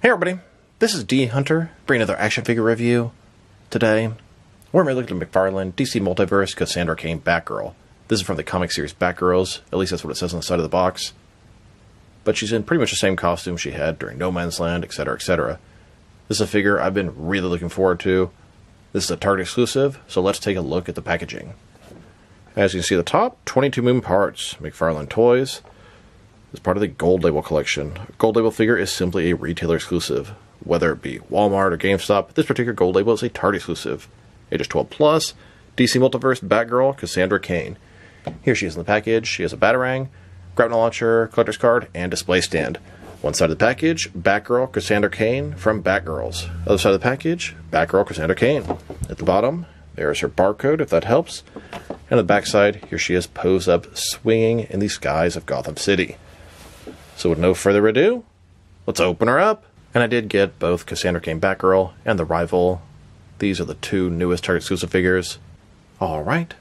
Hey everybody, this is D Hunter, bringing another action figure review. Today, we're going to be looking at McFarlane DC Multiverse Cassandra Cain Batgirl. This is from the comic series Batgirls, at least that's what it says on the side of the box. But she's in pretty much the same costume she had during No Man's Land, etc., etc. This is a figure I've been really looking forward to. This is a Target exclusive, so let's take a look at the packaging. As you can see at the top, 22 moving parts, McFarlane Toys. As part of the Gold Label collection. A Gold Label figure is simply a retailer exclusive. Whether it be Walmart or GameStop, this particular Gold Label is a Target exclusive. Ages 12 plus, DC Multiverse Batgirl Cassandra Cain. Here she is in the package. She has a Batarang, grapnel launcher, collector's card, and display stand. One side of the package, Batgirl Cassandra Cain from Batgirls. Other side of the package, Batgirl Cassandra Cain. At the bottom, there's her barcode, if that helps. And on the back side, here she is posed up, swinging in the skies of Gotham City. So with no further ado, let's open her up. And I did get both Cassandra Cain Batgirl and the Rival. These are the two newest Target exclusive figures. Alright,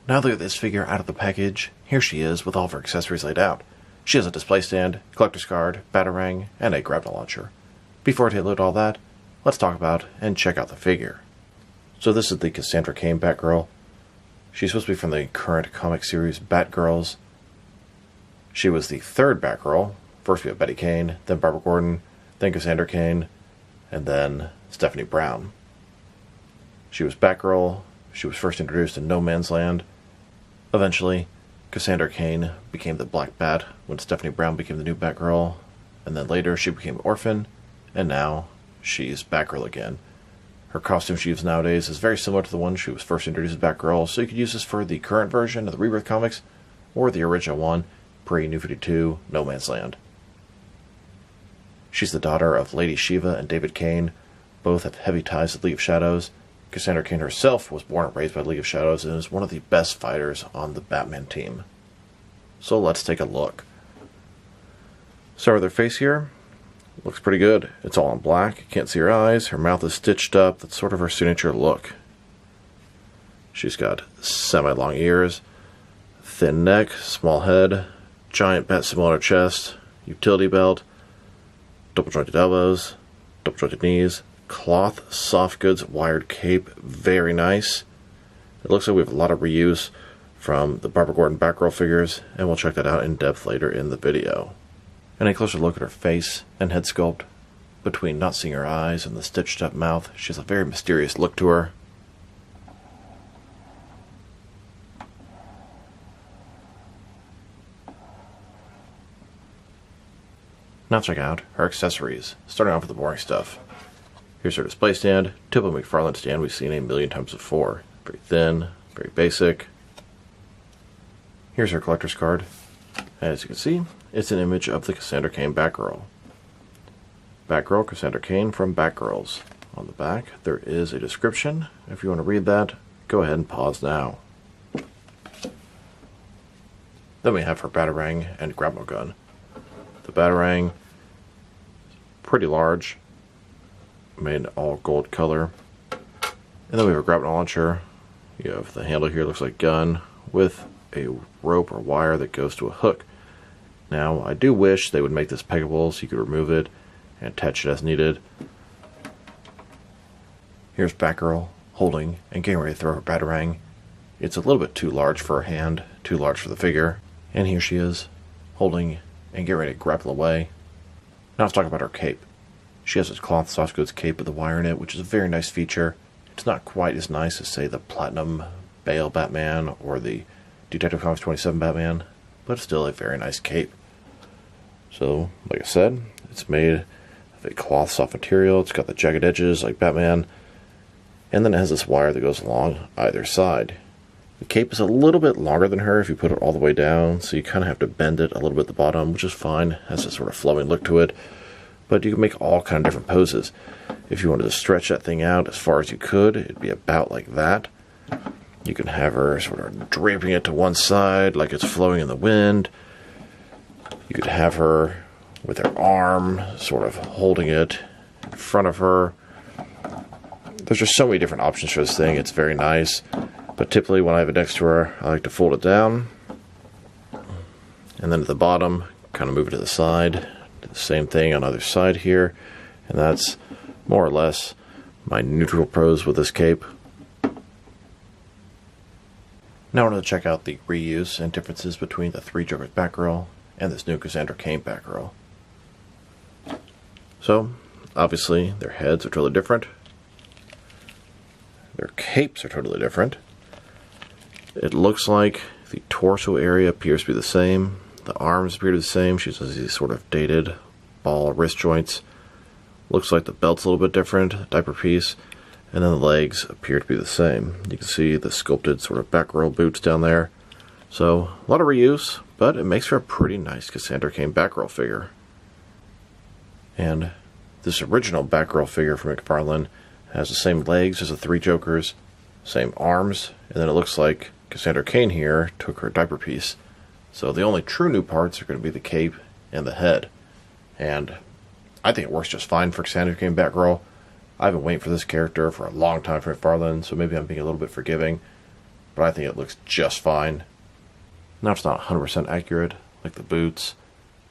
now that we get this figure out of the package, here she is with all of her accessories laid out. She has a display stand, collector's card, Batarang, and a grapnel launcher. Before I take a look at all that, let's talk about and check out the figure. So this is the Cassandra Cain Batgirl. She's supposed to be from the current comic series Batgirls. She was the third Batgirl. First we have Betty Kane, then Barbara Gordon, then Cassandra Cain, and then Stephanie Brown. She was Batgirl. She was first introduced in No Man's Land. Eventually, Cassandra Cain became the Black Bat when Stephanie Brown became the new Batgirl, and then later she became Orphan, and now she's Batgirl again. Her costume she uses nowadays is very similar to the one she was first introduced as Batgirl, so you could use this for the current version of the Rebirth comics, or the original one, pre-New 52, No Man's Land. She's the daughter of Lady Shiva and David Cain. Both have heavy ties to the League of Shadows. Cassandra Cain herself was born and raised by the League of Shadows and is one of the best fighters on the Batman team. So let's take a look. Start with her face here. Looks pretty good. It's all in black. You can't see her eyes. Her mouth is stitched up. That's sort of her signature look. She's got semi-long ears, thin neck, small head, giant bat symbol on her chest, utility belt, double jointed elbows, double jointed knees, cloth, soft goods, wired cape, very nice. It looks like we have a lot of reuse from the Barbara Gordon Batgirl figures, and we'll check that out in depth later in the video. And a closer look at her face and head sculpt. Between not seeing her eyes and the stitched up mouth, she has a very mysterious look to her. Now check out her accessories, starting off with the boring stuff. Here's her display stand, typical McFarlane stand we've seen a million times before. Very thin, very basic. Here's her collector's card. As you can see, it's an image of the Cassandra Cain Batgirl. Batgirl Cassandra Cain from Batgirls. On the back, there is a description. If you want to read that, go ahead and pause now. Then we have her Batarang and grapnel gun. The Batarang, pretty large, made all gold color. And then we have a grapnel launcher. You have the handle here, looks like a gun, with a rope or wire that goes to a hook. Now, I do wish they would make this peggable so you could remove it and attach it as needed. Here's Batgirl holding and getting ready to throw her Batarang. It's a little bit too large for her hand, too large for the figure. And here she is, holding and get ready to grapple away. Now let's talk about her cape. She has this cloth soft goods cape with the wire in it, which is a very nice feature. It's not quite as nice as, say, the Platinum Bale Batman or the Detective Comics 27 Batman, but it's still a very nice cape. So, like I said, it's made of a cloth soft material. It's got the jagged edges like Batman, and then it has this wire that goes along either side. The cape is a little bit longer than her if you put it all the way down, so you kind of have to bend it a little bit at the bottom, which is fine. It has a sort of flowing look to it, but you can make all kind of different poses. If you wanted to stretch that thing out as far as you could, it'd be about like that. You can have her sort of draping it to one side like it's flowing in the wind. You could have her with her arm sort of holding it in front of her. There's just so many different options for this thing. It's very nice. But typically when I have it next to her, I like to fold it down. And then at the bottom, kind of move it to the side. Do the same thing on the other side here. And that's more or less my neutral pros with this cape. Now I want to check out the reuse and differences between the Three Jokers Batgirl and this new Cassandra Cain Batgirl. So, obviously, their heads are totally different. Their capes are totally different. It looks like the torso area appears to be the same. The arms appear to be the same. She has these sort of dated ball wrist joints. Looks like the belt's a little bit different, diaper piece. And then the legs appear to be the same. You can see the sculpted sort of Batgirl boots down there. So, a lot of reuse, but it makes for a pretty nice Cassandra Cain Batgirl figure. And this original Batgirl figure from McFarlane has the same legs as the Three Jokers, same arms, and then it looks like Cassandra Cain here took her diaper piece. So the only true new parts are going to be the cape and the head. And I think it works just fine for Cassandra Cain Batgirl. I've been waiting for this character for a long time for McFarlane, so maybe I'm being a little bit forgiving, but I think it looks just fine. Now it's not 100% accurate, like the boots,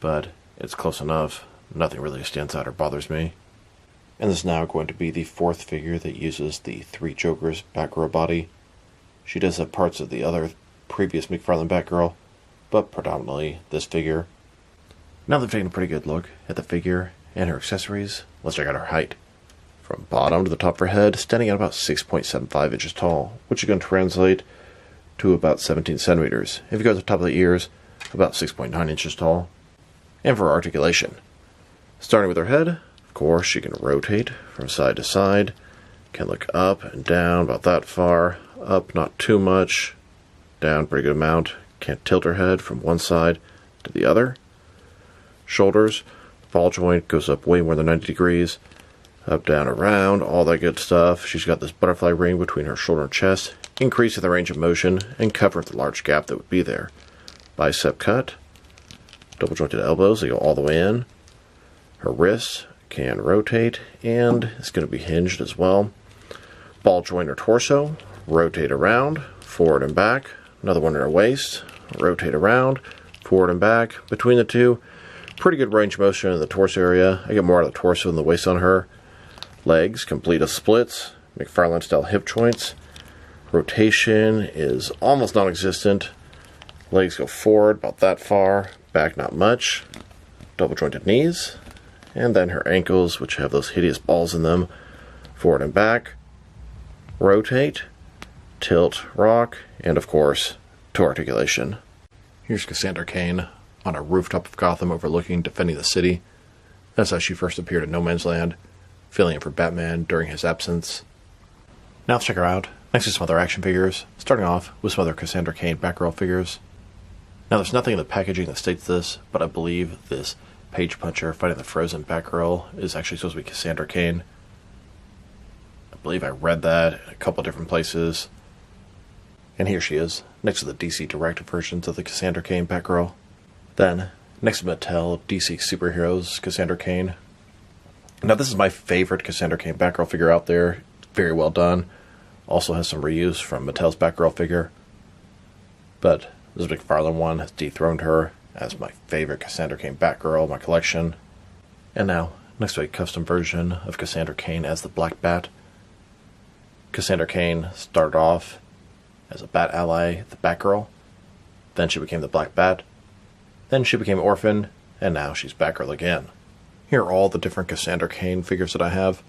but it's close enough. Nothing really stands out or bothers me. And this is now going to be the fourth figure that uses the Three Jokers Batgirl body. She does have parts of the other previous McFarlane Batgirl, but predominantly this figure. Now that I've taken a pretty good look at the figure and her accessories, let's check out her height. From bottom to the top of her head, standing at about 6.75 inches tall, which is going to translate to about 17 centimeters. If you go to the top of the ears, about 6.9 inches tall. And for articulation, starting with her head, of course, she can rotate from side to side, can look up and down about that far, up not too much, down pretty good amount, can't tilt her head from one side to the other. Shoulders, ball joint goes up way more than 90 degrees, up, down, around, all that good stuff. She's got this butterfly ring between her shoulder and chest, increasing the range of motion and covering the large gap that would be there. Bicep cut, double jointed elbows, they go all the way in. Her wrists can rotate, and it's going to be hinged as well. Ball joint her torso, rotate around, forward and back. Another one in her waist, rotate around, forward and back. Between the two, pretty good range of motion in the torso area. I get more out of the torso than the waist on her. Legs, complete of splits, McFarlane style hip joints. Rotation is almost non-existent. Legs go forward about that far, back not much. Double jointed knees. And then her ankles, which have those hideous balls in them, forward and back. Rotate, tilt, rock, and of course, toe articulation. Here's Cassandra Cain on a rooftop of Gotham overlooking defending the city. That's how she first appeared in No Man's Land, filling in for Batman during his absence. Now let's check her out, next to some other action figures, starting off with some other Cassandra Cain Batgirl figures. Now there's nothing in the packaging that states this, but I believe this page puncher fighting the frozen Batgirl is actually supposed to be Cassandra Cain. I believe I read that in a couple different places. And here she is, next to the DC Direct versions of the Cassandra Cain Batgirl. Then, next to Mattel DC Superheroes Cassandra Cain. Now this is my favorite Cassandra Cain Batgirl figure out there. Very well done. Also has some reuse from Mattel's Batgirl figure. But this McFarlane one has dethroned her as my favorite Cassandra Cain Batgirl in my collection. And now, next to a custom version of Cassandra Cain as the Black Bat. Cassandra Cain started off as a Bat ally, the Batgirl. Then she became the Black Bat. Then she became Orphan, and now she's Batgirl again. Here are all the different Cassandra Cain figures that I have,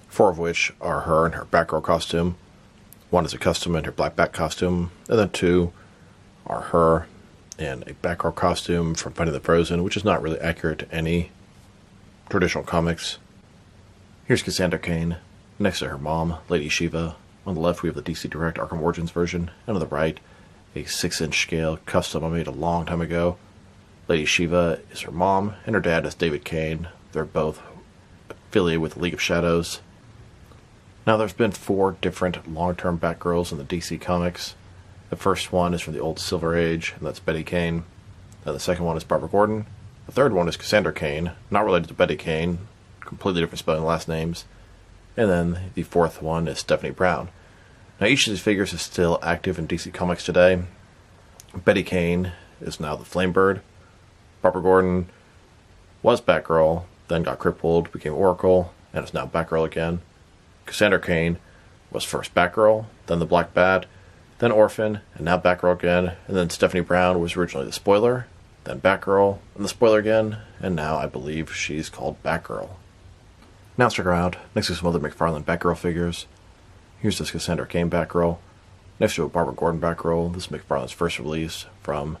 4 of which are her in her Batgirl costume. 1 is a custom in her Black Bat costume, and then 2 are her in a Batgirl costume from Fighting the Frozen, which is not really accurate to any traditional comics. Here's Cassandra Cain, next to her mom, Lady Shiva. On the left we have the DC Direct Arkham Origins version, and on the right, a 6-inch scale custom I made a long time ago. Lady Shiva is her mom, and her dad is David Cain. They're both affiliated with the League of Shadows. Now there's been 4 different long-term Batgirls in the DC Comics. The first one is from the old Silver Age, and that's Betty Cain. Then the second one is Barbara Gordon. The third one is Cassandra Cain, not related to Betty Cain, completely different spelling last names. And then the 4th one is Stephanie Brown. Now each of these figures is still active in DC Comics today. Betty Cain is now the Flamebird. Barbara Gordon was Batgirl, then got crippled, became Oracle, and is now Batgirl again. Cassandra Cain was first Batgirl, then the Black Bat, then Orphan, and now Batgirl again, and then Stephanie Brown was originally the Spoiler, then Batgirl, and the Spoiler again, and now I believe she's called Batgirl. Now let's check her out, next to some other McFarlane Batgirl figures. Here's this Cassandra Cain Batgirl, next to a Barbara Gordon Batgirl. This is McFarlane's first release from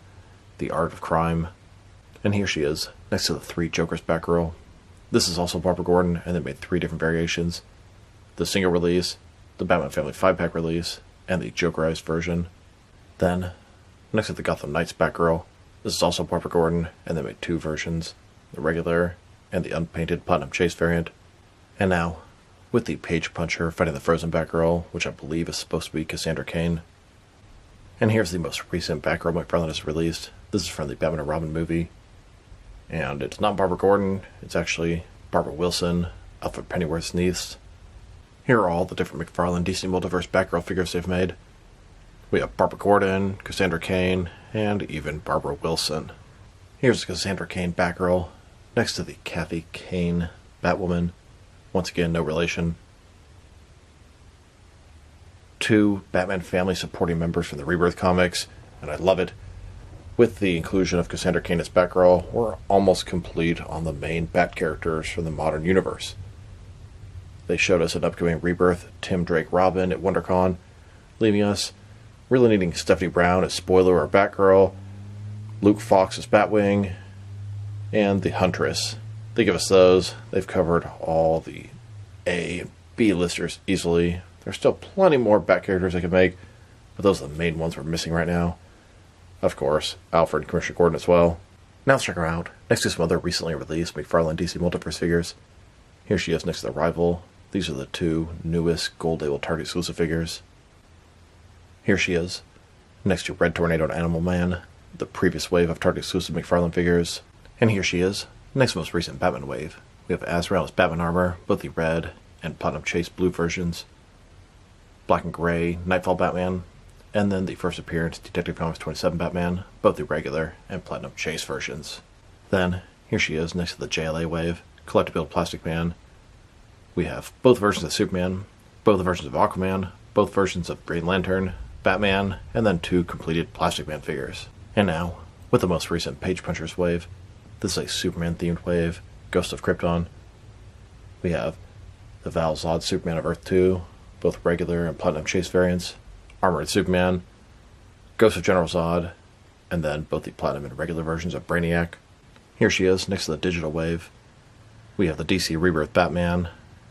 The Art of Crime. And here she is, next to the 3 Jokers Batgirl. This is also Barbara Gordon, and they made 3 different variations. The single release, the Batman Family 5-pack release, and the Jokerized version. Then, next to the Gotham Knights Batgirl, this is also Barbara Gordon, and they made 2 versions, the regular and the unpainted Platinum Chase variant. And now, with the Page Puncher fighting the Frozen Batgirl, which I believe is supposed to be Cassandra Cain. And here's the most recent Batgirl McFarlane has released. This is from the Batman and Robin movie. And it's not Barbara Gordon, it's actually Barbara Wilson, Alfred Pennyworth's niece. Here are all the different McFarlane DC Multiverse Batgirl figures they've made. We have Barbara Gordon, Cassandra Cain, and even Barbara Wilson. Here's the Cassandra Cain Batgirl, next to the Kathy Kane Batwoman. Once again, no relation. 2 Batman family supporting members from the Rebirth comics, and I love it. With the inclusion of Cassandra Cain as Batgirl, we're almost complete on the main Bat characters from the modern universe. They showed us an upcoming Rebirth Tim Drake Robin at WonderCon, leaving us really needing Stephanie Brown as Spoiler or Batgirl, Luke Fox as Batwing, and the Huntress. They give us those. They've covered all the A and B listers easily. There's still plenty more Bat characters they could make, but those are the main ones we're missing right now. Of course, Alfred and Commissioner Gordon as well. Now let's check her out, next to some other recently released McFarlane DC Multiverse figures. Here she is next to the Rival. These are the 2 newest Gold Label Target exclusive figures. Here she is, next to Red Tornado and Animal Man, the previous wave of Target exclusive McFarlane figures. And here she is, next to the most recent Batman wave. We have Azrael as Batman armor, both the red and Platinum Chase blue versions. Black and Gray Nightfall Batman, and then the first appearance Detective Comics 27 Batman, both the regular and Platinum Chase versions. Then, here she is next to the JLA wave, Collectible Plastic Man. We have both versions of Superman, both versions of Aquaman, both versions of Green Lantern, Batman, and then 2 completed Plastic Man figures. And now, with the most recent Page Punchers wave, this is a Superman-themed wave, Ghost of Krypton. We have the Val Zod Superman of Earth 2, both regular and Platinum Chase variants, Armored Superman, Ghost of General Zod, and then both the Platinum and regular versions of Brainiac. Here she is, next to the digital wave. We have the DC Rebirth Batman,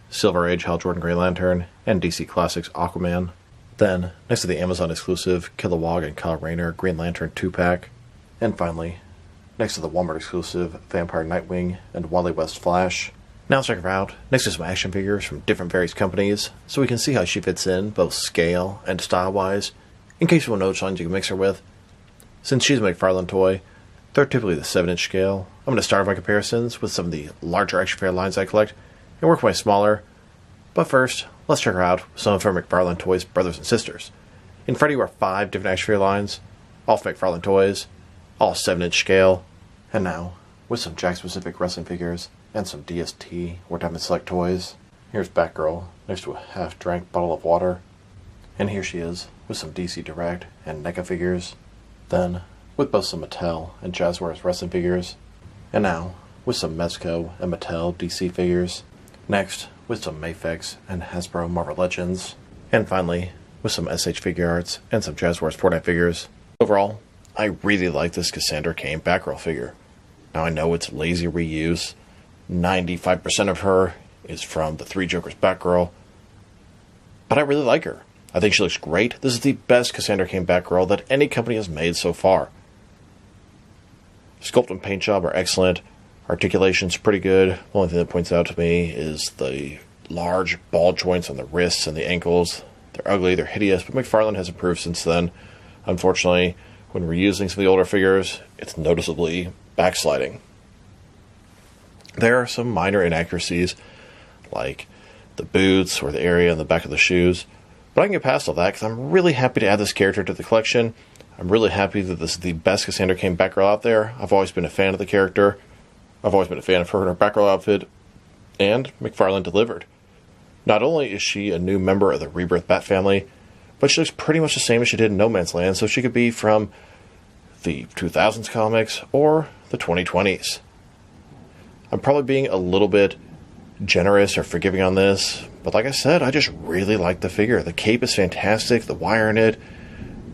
Silver Age Hal Jordan Green Lantern, and DC Classics Aquaman. Then, next to the Amazon exclusive Kilowog and Kyle Rayner Green Lantern 2-pack. And finally, next to the Walmart exclusive Vampire Nightwing and Wally West Flash. Now let's check her out, next to some action figures from different various companies, so we can see how she fits in, both scale and style-wise, in case you want to know which lines you can mix her with. Since she's a McFarlane toy, they're typically the 7-inch scale. I'm going to start my comparisons with some of the larger action figure lines I collect, and work my smaller. But first, let's check her out with some of her McFarlane toys' brothers and sisters. In front of you are 5 different action figure lines, all from McFarlane toys, all 7-inch scale, and now, with some Jack-specific wrestling figures, and some DST or Diamond Select toys. Here's Batgirl next to a half-drank bottle of water. And here she is with some DC Direct and NECA figures. Then, with both some Mattel and Jazzwares wrestling figures. And now, with some Mezco and Mattel DC figures. Next, with some Mafex and Hasbro Marvel Legends. And finally, with some SH Figure Arts and some Jazzwares Fortnite figures. Overall, I really like this Cassandra Cain Batgirl figure. Now I know it's lazy reuse. 95% of her is from the 3 Jokers Batgirl, but I really like her. I think she looks great. This is the best Cassandra Cain Batgirl that any company has made so far. Sculpt and paint job are excellent. Articulation's pretty good. The only thing that points out to me is the large ball joints on the wrists and the ankles. They're ugly, they're hideous, but McFarlane has improved since then. Unfortunately, when reusing some of the older figures, it's noticeably backsliding. There are some minor inaccuracies, like the boots or the area in the back of the shoes, but I can get past all that because I'm really happy to add this character to the collection. I'm really happy that this is the best Cassandra Cain Batgirl out there. I've always been a fan of the character. I've always been a fan of her and her Batgirl outfit, and McFarlane delivered. Not only is she a new member of the Rebirth Bat family, but she looks pretty much the same as she did in No Man's Land, so she could be from the 2000s comics or the 2020s. I'm probably being a little bit generous or forgiving on this, but like I said, I just really like the figure. The cape is fantastic, the wire in it,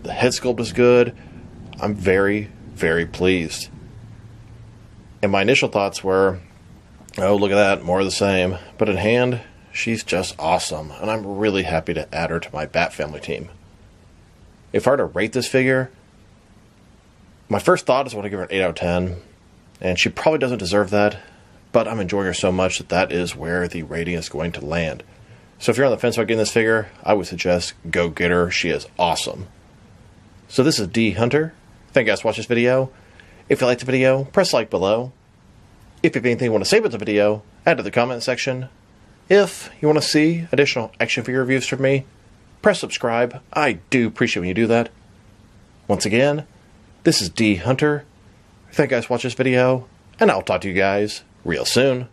the head sculpt is good. I'm very, very pleased. And my initial thoughts were, oh, look at that, more of the same. But in hand, she's just awesome, and I'm really happy to add her to my Bat family team. If I were to rate this figure, my first thought is I want to give her an 8 out of 10, and she probably doesn't deserve that, but I'm enjoying her so much that is where the rating is going to land. So if you're on the fence about getting this figure, I would suggest go get her. She is awesome. So this is D Hunter. Thank you guys for watching this video. If you liked the video, press like below. If you have anything you want to say about the video, add to the comment section. If you want to see additional action figure reviews from me, press subscribe. I do appreciate when you do that. Once again, this is D Hunter. Thank you guys for watching this video, and I'll talk to you guys real soon.